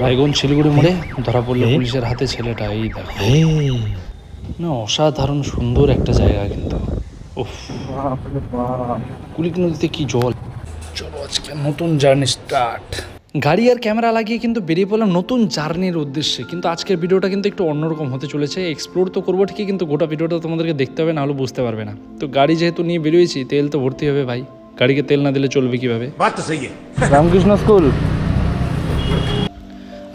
রায়গঞ্জ শিলিগুড়ি মোড়ে ধরা পড়লো পুলিশের হাতে ছেলেটা। এই দেখো না, অসাধারণ সুন্দর একটা জায়গা কিন্তু। উফ, কুলিক নদীতে কি জল। চলো আজকে নতুন জার্নি স্টার্ট। গাড়ি আর ক্যামেরা লাগিয়ে কিন্তু বেরিয়ে পড়লাম নতুন জার্নির উদ্দেশ্যে। কিন্তু আজকের ভিডিওটা কিন্তু একটু অন্যরকম হতে চলেছে। এক্সপ্লোর তো করবো ঠিকই, কিন্তু গোটা ভিডিওটা তোমাদেরকে দেখতে হবে, নাহলে বুঝতে পারবে না। তো গাড়ি যেহেতু নিয়ে বেরিয়েছি, তেল তো ভর্তি হবে ভাই। গাড়িকে তেল না দিলে চলবে কিভাবে? রামকৃষ্ণ স্কুল।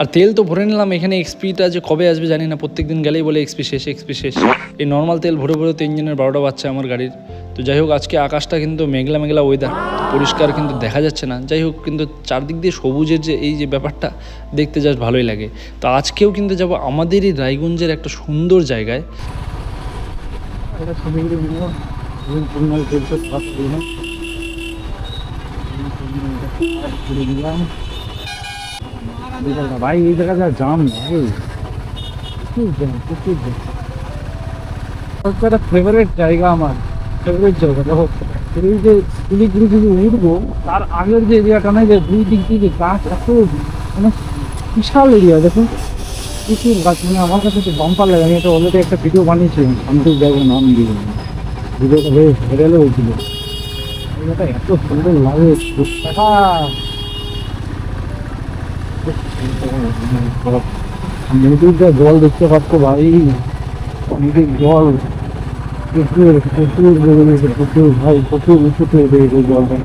আর তেল তো ভরে নিলাম। এখানে এক্সপিটা যে কবে আসবে জানি না, প্রত্যেক দিন গেলেই বলে এক্সপি শেষ, এক্সপি শেষ। এই নর্মাল তেল ভরে ভরে তো ইঞ্জিনের 12টা বাচ্চা আমার গাড়ির। তো যাই হোক, আজকে আকাশটা কিন্তু মেঘলা মেঘলা ওয়েদার, পরিষ্কার কিন্তু দেখা যাচ্ছে না। যাই হোক, কিন্তু চারদিক দিয়ে সবুজের যে এই যে ব্যাপারটা দেখতে জাস্ট ভালোই লাগে। তো আজকেও কিন্তু যাব আমাদেরই রায়গঞ্জের একটা সুন্দর জায়গায়। ভাই এই জায়গা যা জাম ভাই, একটা ফেভারিট জায়গা, আমার ফেভারিট জায়গা। দেখো এই যে শিলিগুড়ি যদি উঠবো, তার আগের যে এরিয়াটা নেই, যে দুই দিক দিয়ে গাছ, এত মানে বিশাল এরিয়া। দেখুন প্রচুর গাছ, মানে আমার কাছে তো বাম্পার লাগে। আমি এটা অলরেডি একটা ভিডিও বানিয়েছিলাম, শান্তির জায়গার নাম দিয়ে। ভিডিওটা বেশ ভাইরাল হয়েছিল। জায়গাটা এত সুন্দর লাগে, নদীর যা জল দেখতে পাচ্ছ ভাই, নদীর জল প্রচুর প্রচুর বেড়ে গেছে, প্রচুর ভাই, প্রচুর উঁচুতে বেড়ে গেছে জলটা।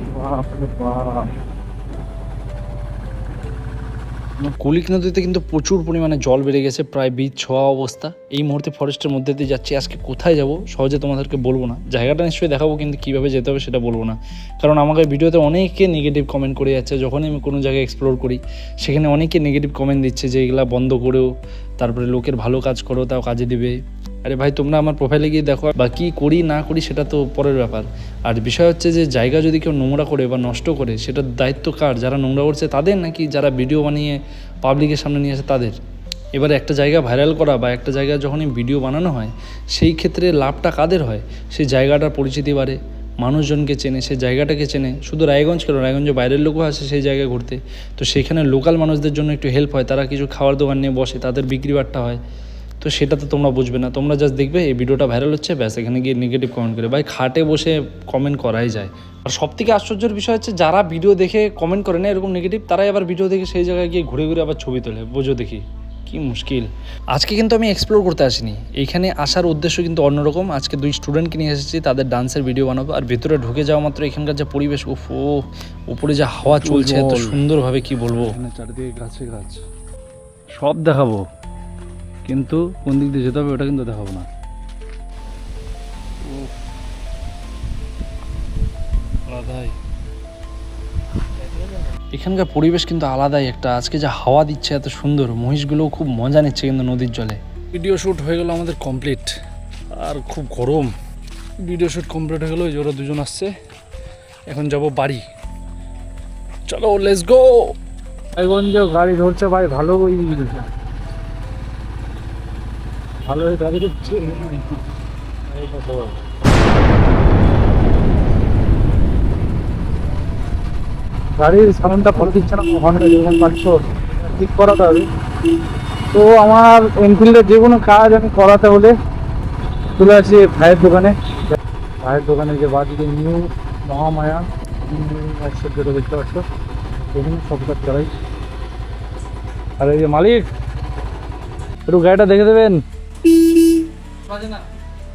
কুলিক নদীতে কিন্তু প্রচুর পরিমাণে জল বেড়ে গেছে, প্রায় বীজ ছোঁয়া অবস্থা। এই মুহূর্তে ফরেস্টের মধ্যে দিয়ে যাচ্ছি। আজকে কোথায় যাব সহজে তোমাদেরকে বলবো না, জায়গাটা নিশ্চয়ই দেখাবো, কিন্তু কীভাবে যেতে হবে সেটা বলবো না। কারণ আমাকে ভিডিওতে অনেকে নেগেটিভ কমেন্ট করে যাচ্ছে। যখনই আমি কোনো জায়গায় এক্সপ্লোর করি, সেখানে অনেকে নেগেটিভ কমেন্ট দিচ্ছে যে এগুলা বন্ধ করেও, তারপরে লোকের ভালো কাজ করো, তাও কাজে দিবে। আরে ভাই, তোমরা আমার প্রোফাইলে গিয়ে দেখো, বা কী করি না করি সেটা তো পরের ব্যাপার। আর বিষয় হচ্ছে যে জায়গা যদি কেউ নোংরা করে বা নষ্ট করে, সেটার দায়িত্ব কার? যারা নোংরা করছে তাদের, নাকি যারা ভিডিও বানিয়ে পাবলিকের সামনে নিয়ে আসে তাদের? এবারে একটা জায়গা ভাইরাল করা বা একটা জায়গায় যখনই ভিডিও বানানো হয়, সেই ক্ষেত্রে লাভটা কাদের হয়? সেই জায়গাটার পরিচিতি বাড়ে, মানুষজনকে চেনে, সেই জায়গাটাকে চেনে। শুধু রায়গঞ্জ কেন, রায়গঞ্জে বাইরের লোকও আসে সেই জায়গায় ঘুরতে। তো সেখানে লোকাল মানুষদের জন্য একটু হেল্প হয়, তারা কিছু খাওয়ার দোকান নিয়ে বসে, তাদের বিক্রি বাট্টা হয়। তো সেটা তো তোমরা বুঝবে না, তোমরা জাস্ট দেখবে এই ভিডিওটা ভাইরাল হচ্ছে, ব্যাস এখানে গিয়ে নেগেটিভ কমেন্ট করে। ভাই, খাটে বসে কমেন্ট করাই যায়। আর সবথেকে আশ্চর্যের বিষয় হচ্ছে, যারা ভিডিও দেখে কমেন্ট করে না এরকম নেগেটিভ, তারাই আবার ভিডিও দেখে সেই জায়গায় গিয়ে ঘুরে ঘুরে আবার ছবি তোলে। বোঝো দেখি কি মুশকিল। আজকে কিন্তু আমি এক্সপ্লোর করতে আসিনি, এইখানে আসার উদ্দেশ্য কিন্তু অন্যরকম। আজকে দুই স্টুডেন্টকে নিয়ে এসেছি, তাদের ডান্সের ভিডিও বানাবো। আর ভেতরে ঢুকে যাওয়া মাত্র এখানকার যে পরিবেশ, উপরে যা হাওয়া চলছে এত সুন্দরভাবে, কি বলবো। চারিদিকে গাছে গাছ, সব দেখাবো, কিন্তু কোন দিক দিয়ে যেতে হবে ওটা কিন্তু দেখাবো না। এখানকার পরিবেশ কিন্তু আলাদাই একটা। আজকে যা হাওয়া দিচ্ছে এত সুন্দর, মহিষগুলোও খুব মজা নিচ্ছে কিন্তু নদীর জলে। ভিডিও শ্যুট হয়ে গেল আমাদের কমপ্লিট, আর খুব গরম। ভিডিও শ্যুট কমপ্লিট হয়ে গেলো, ওই যে ওরা দুজন আসছে। এখন যাব বাড়ি, চলো লেটস গো। এখন যে গাড়ি ধরছে ভাই, ভালোই ভালোই গাড়ি ধরছে। গাড়ির সাউন্ডটা ভালো দিচ্ছে না, হর্নটা যেরকম পাচ্ছ ঠিক করাতে হবে। তো আমার এনফিল্ডের যে কোনো কাজ আমি করাতে হলে চলে আসি ভাইয়ের দোকানে। ভাইয়ের দোকানে যে বাড়িতে নিউ মহামায়া যেটা দেখতে পাচ্ছ, এখানে সব কাজ করাই। আর এই যে মালিক, একটু গাড়িটা দেখে দেবেন।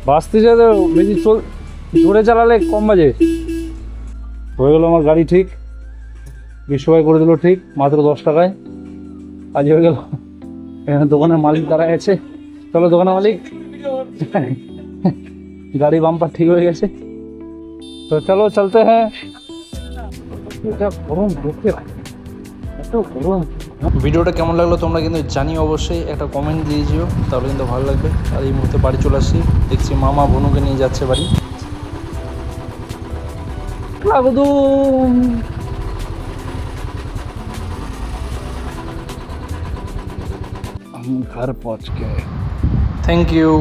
বাঁচতে যেতে বেশি জোরে চালালে কম বাজে। হয়ে গেলো আমার গাড়ি ঠিক, বিশ্বভাই করে দিল ঠিক, মাত্র 10 টাকায় আজ হয়ে গেল। এখানে দোকানের মালিক দাঁড়ায় আছে। চলো দোকানের মালিক, গাড়ি বাম্পার ঠিক হয়ে গেছে, তো চলো চলতে হ্যাঁ। গরম দেখতে, এত গরম। ভিডিওটা কেমন লাগলো তোমরা কিন্তু জানিও, অবশ্যই একটা কমেন্ট দিয়ে দিও, তাহলে কিন্তু ভালো লাগবে। আর এই মুহূর্তে বাড়ি চলে আসছি, দেখছি মামা বনুকে নিয়ে যাচ্ছে বাড়ি। हम घर पहुंच गए। Thank you.